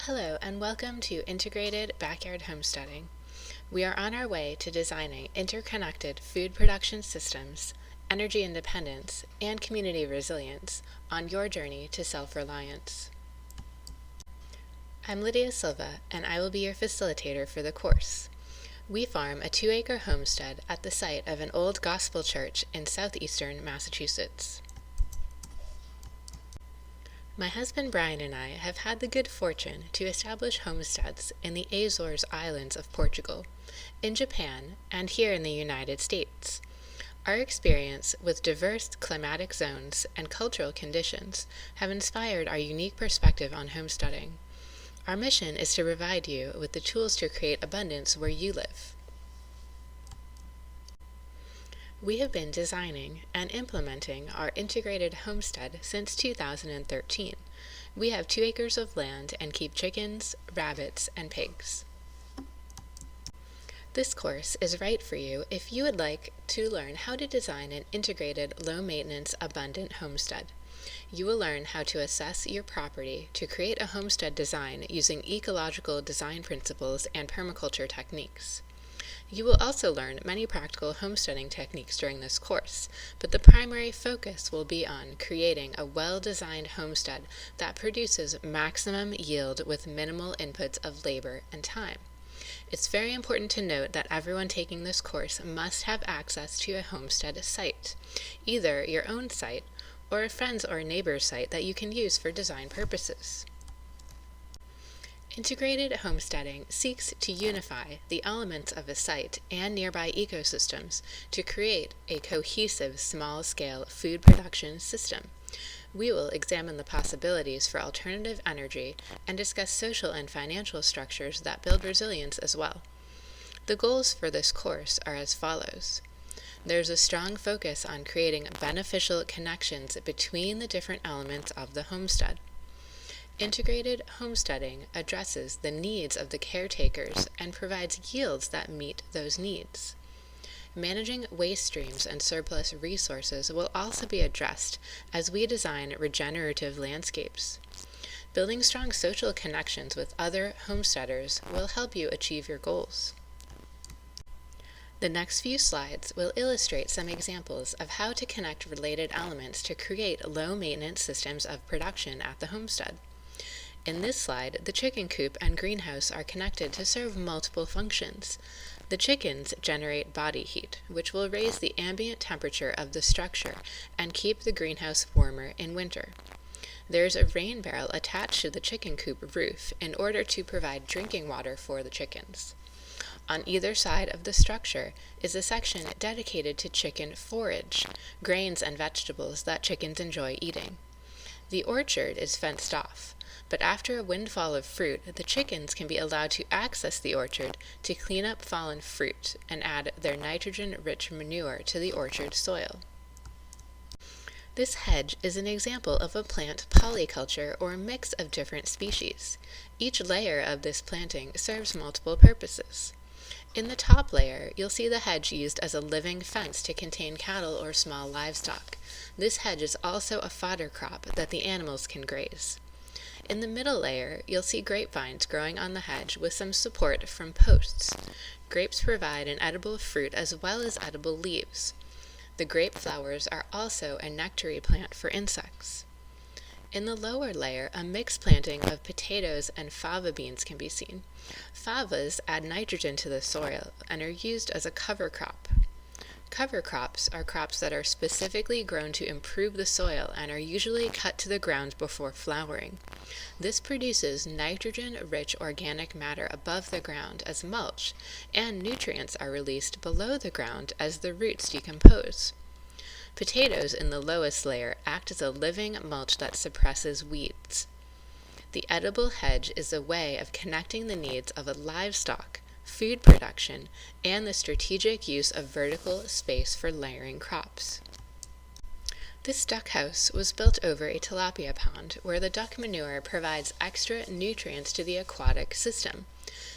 Hello and welcome to Integrated Backyard Homesteading. We are on our way to designing interconnected food production systems, energy independence, and community resilience on your journey to self-reliance. I'm Lydia Silva and I will be your facilitator for the course. We farm a 2-acre homestead at the site of an old gospel church in southeastern Massachusetts. My husband Brian and I have had the good fortune to establish homesteads in the Azores Islands of Portugal, in Japan, and here in the United States. Our experience with diverse climatic zones and cultural conditions have inspired our unique perspective on homesteading. Our mission is to provide you with the tools to create abundance where you live. We have been designing and implementing our integrated homestead since 2013. We have 2 acres of land and keep chickens, rabbits, and pigs. This course is right for you if you would like to learn how to design an integrated, low-maintenance, abundant homestead. You will learn how to assess your property to create a homestead design using ecological design principles and permaculture techniques. You will also learn many practical homesteading techniques during this course, but the primary focus will be on creating a well-designed homestead that produces maximum yield with minimal inputs of labor and time. It's very important to note that everyone taking this course must have access to a homestead site, either your own site or a friend's or neighbor's site that you can use for design purposes. Integrated homesteading seeks to unify the elements of a site and nearby ecosystems to create a cohesive small-scale food production system. We will examine the possibilities for alternative energy and discuss social and financial structures that build resilience as well. The goals for this course are as follows. There's a strong focus on creating beneficial connections between the different elements of the homestead. Integrated homesteading addresses the needs of the caretakers and provides yields that meet those needs. Managing waste streams and surplus resources will also be addressed as we design regenerative landscapes. Building strong social connections with other homesteaders will help you achieve your goals. The next few slides will illustrate some examples of how to connect related elements to create low-maintenance systems of production at the homestead. In this slide, the chicken coop and greenhouse are connected to serve multiple functions. The chickens generate body heat, which will raise the ambient temperature of the structure and keep the greenhouse warmer in winter. There is a rain barrel attached to the chicken coop roof in order to provide drinking water for the chickens. On either side of the structure is a section dedicated to chicken forage, grains and vegetables that chickens enjoy eating. The orchard is fenced off, but after a windfall of fruit, the chickens can be allowed to access the orchard to clean up fallen fruit and add their nitrogen-rich manure to the orchard soil. This hedge is an example of a plant polyculture or mix of different species. Each layer of this planting serves multiple purposes. In the top layer, you'll see the hedge used as a living fence to contain cattle or small livestock. This hedge is also a fodder crop that the animals can graze. In the middle layer, you'll see grapevines growing on the hedge with some support from posts. Grapes provide an edible fruit as well as edible leaves. The grape flowers are also a nectary plant for insects. In the lower layer, a mixed planting of potatoes and fava beans can be seen. Favas add nitrogen to the soil and are used as a cover crop. Cover crops are crops that are specifically grown to improve the soil and are usually cut to the ground before flowering. This produces nitrogen-rich organic matter above the ground as mulch, and nutrients are released below the ground as the roots decompose. Potatoes in the lowest layer act as a living mulch that suppresses weeds. The edible hedge is a way of connecting the needs of a livestock, food production, and the strategic use of vertical space for layering crops. This duck house was built over a tilapia pond where the duck manure provides extra nutrients to the aquatic system.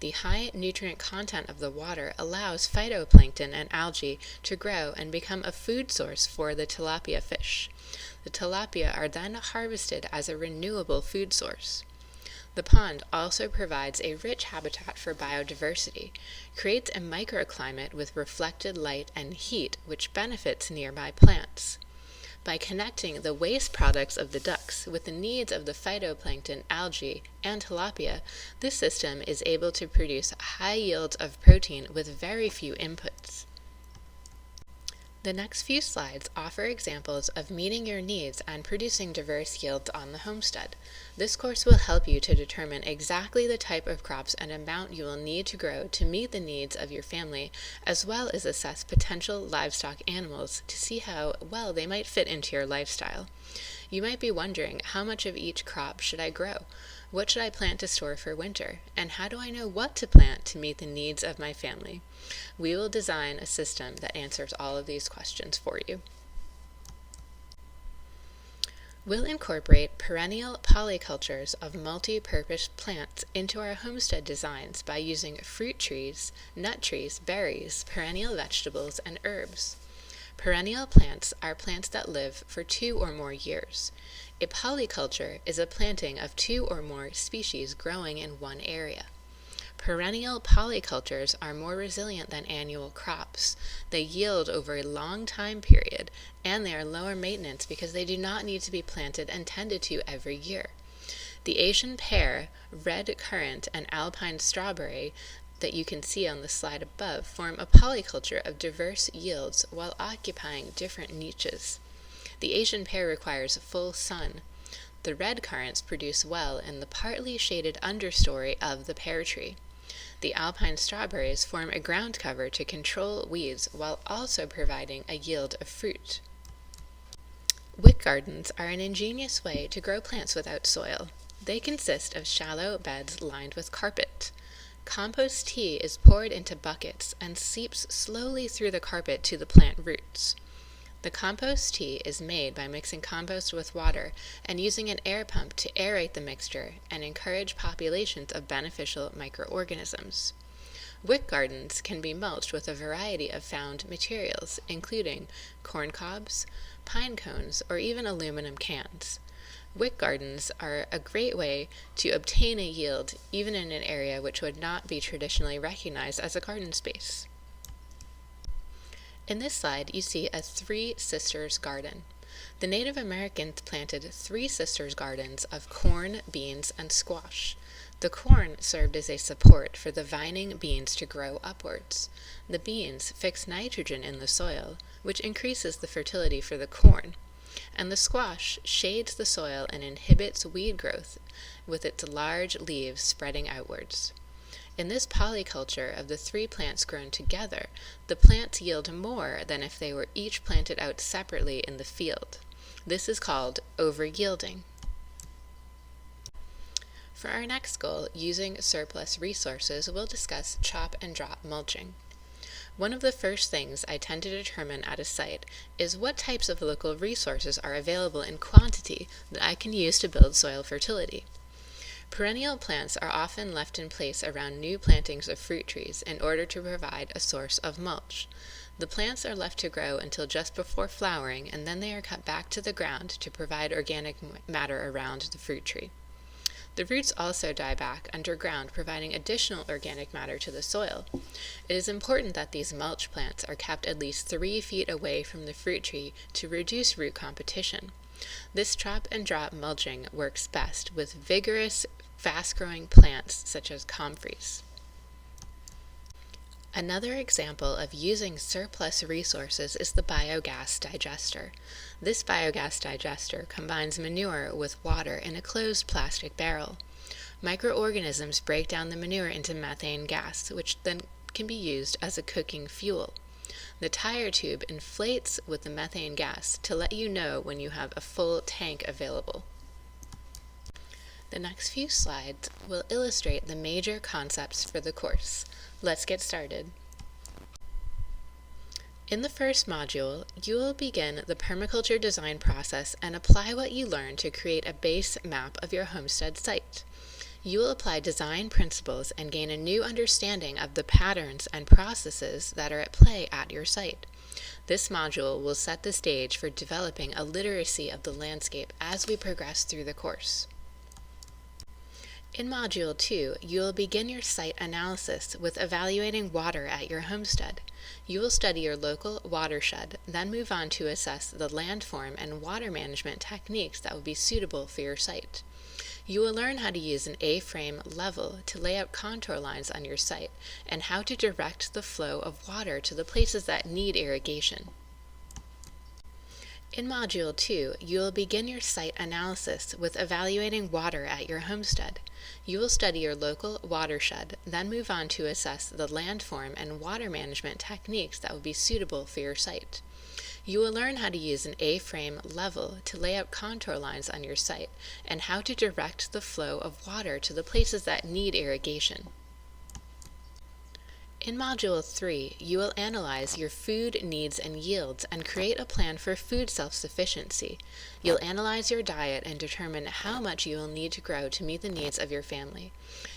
The high nutrient content of the water allows phytoplankton and algae to grow and become a food source for the tilapia fish. The tilapia are then harvested as a renewable food source. The pond also provides a rich habitat for biodiversity, creates a microclimate with reflected light and heat which benefits nearby plants. By connecting the waste products of the ducks with the needs of the phytoplankton, algae, and tilapia, this system is able to produce high yields of protein with very few inputs. The next few slides offer examples of meeting your needs and producing diverse yields on the homestead. This course will help you to determine exactly the type of crops and amount you will need to grow to meet the needs of your family, as well as assess potential livestock animals to see how well they might fit into your lifestyle. You might be wondering, how much of each crop should I grow? What should I plant to store for winter? And how do I know what to plant to meet the needs of my family? We will design a system that answers all of these questions for you. We'll incorporate perennial polycultures of multi-purpose plants into our homestead designs by using fruit trees, nut trees, berries, perennial vegetables, and herbs. Perennial plants are plants that live for 2 or more years. A polyculture is a planting of 2 or more species growing in one area. Perennial polycultures are more resilient than annual crops. They yield over a long time period, and they are lower maintenance because they do not need to be planted and tended to every year. The Asian pear, red currant, and alpine strawberry that you can see on the slide above form a polyculture of diverse yields while occupying different niches. The Asian pear requires full sun. The red currants produce well in the partly shaded understory of the pear tree. The alpine strawberries form a ground cover to control weeds while also providing a yield of fruit. Wick gardens are an ingenious way to grow plants without soil. They consist of shallow beds lined with carpet. Compost tea is poured into buckets and seeps slowly through the carpet to the plant roots. The compost tea is made by mixing compost with water and using an air pump to aerate the mixture and encourage populations of beneficial microorganisms. Wick gardens can be mulched with a variety of found materials, including corn cobs, pine cones, or even aluminum cans. Wick gardens are a great way to obtain a yield even in an area which would not be traditionally recognized as a garden space. In this slide, you see a Three Sisters garden. The Native Americans planted Three Sisters gardens of corn, beans, and squash. The corn served as a support for the vining beans to grow upwards. The beans fix nitrogen in the soil, which increases the fertility for the corn. And the squash shades the soil and inhibits weed growth with its large leaves spreading outwards. In this polyculture of the 3 plants grown together, the plants yield more than if they were each planted out separately in the field. This is called over-yielding. For our next goal, using surplus resources, we'll discuss chop and drop mulching. One of the first things I tend to determine at a site is what types of local resources are available in quantity that I can use to build soil fertility. Perennial plants are often left in place around new plantings of fruit trees in order to provide a source of mulch. The plants are left to grow until just before flowering, and then they are cut back to the ground to provide organic matter around the fruit tree. The roots also die back underground, providing additional organic matter to the soil. It is important that these mulch plants are kept at least 3 feet away from the fruit tree to reduce root competition. This chop and drop mulching works best with vigorous, fast-growing plants such as comfreys. Another example of using surplus resources is the biogas digester. This biogas digester combines manure with water in a closed plastic barrel. Microorganisms break down the manure into methane gas, which then can be used as a cooking fuel. The tire tube inflates with the methane gas to let you know when you have a full tank available. The next few slides will illustrate the major concepts for the course. Let's get started. In the first module, you will begin the permaculture design process and apply what you learn to create a base map of your homestead site. You will apply design principles and gain a new understanding of the patterns and processes that are at play at your site. This module will set the stage for developing a literacy of the landscape as we progress through the course. In Module 2, you will begin your site analysis with evaluating water at your homestead. You will study your local watershed, then move on to assess the landform and water management techniques that will be suitable for your site. You will learn how to use an A-frame level to lay out contour lines on your site and how to direct the flow of water to the places that need irrigation. In Module 2, you will begin your site analysis with evaluating water at your homestead. You will study your local watershed, then move on to assess the landform and water management techniques that will be suitable for your site. You will learn how to use an A-frame level to lay out contour lines on your site and how to direct the flow of water to the places that need irrigation. In Module 3, you will analyze your food needs and yields and create a plan for food self-sufficiency. You'll analyze your diet and determine how much you will need to grow to meet the needs of your family.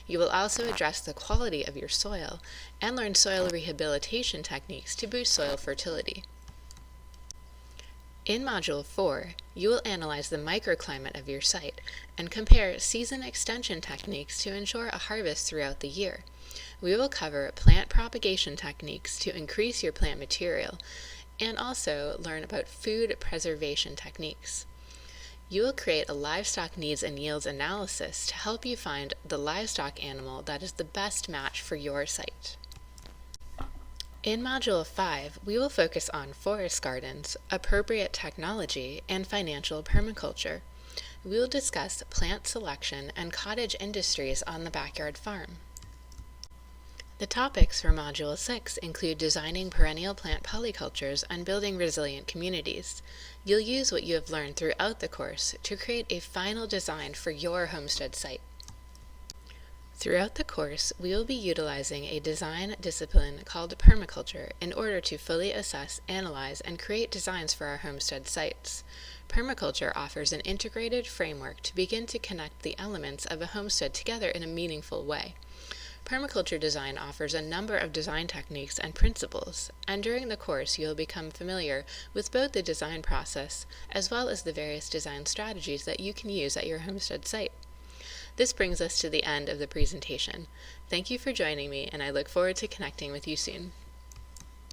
You will also address the quality of your soil and learn soil rehabilitation techniques to boost soil fertility. In Module 4, you will analyze the microclimate of your site and compare season extension techniques to ensure a harvest throughout the year. We will cover plant propagation techniques to increase your plant material and also learn about food preservation techniques. You will create a livestock needs and yields analysis to help you find the livestock animal that is the best match for your site. In Module 5, we will focus on forest gardens, appropriate technology, and financial permaculture. We will discuss plant selection and cottage industries on the backyard farm. The topics for Module 6 include designing perennial plant polycultures and building resilient communities. You'll use what you have learned throughout the course to create a final design for your homestead site. Throughout the course, we will be utilizing a design discipline called permaculture in order to fully assess, analyze, and create designs for our homestead sites. Permaculture offers an integrated framework to begin to connect the elements of a homestead together in a meaningful way. Permaculture design offers a number of design techniques and principles, and during the course you will become familiar with both the design process as well as the various design strategies that you can use at your homestead site. This brings us to the end of the presentation. Thank you for joining me, and I look forward to connecting with you soon.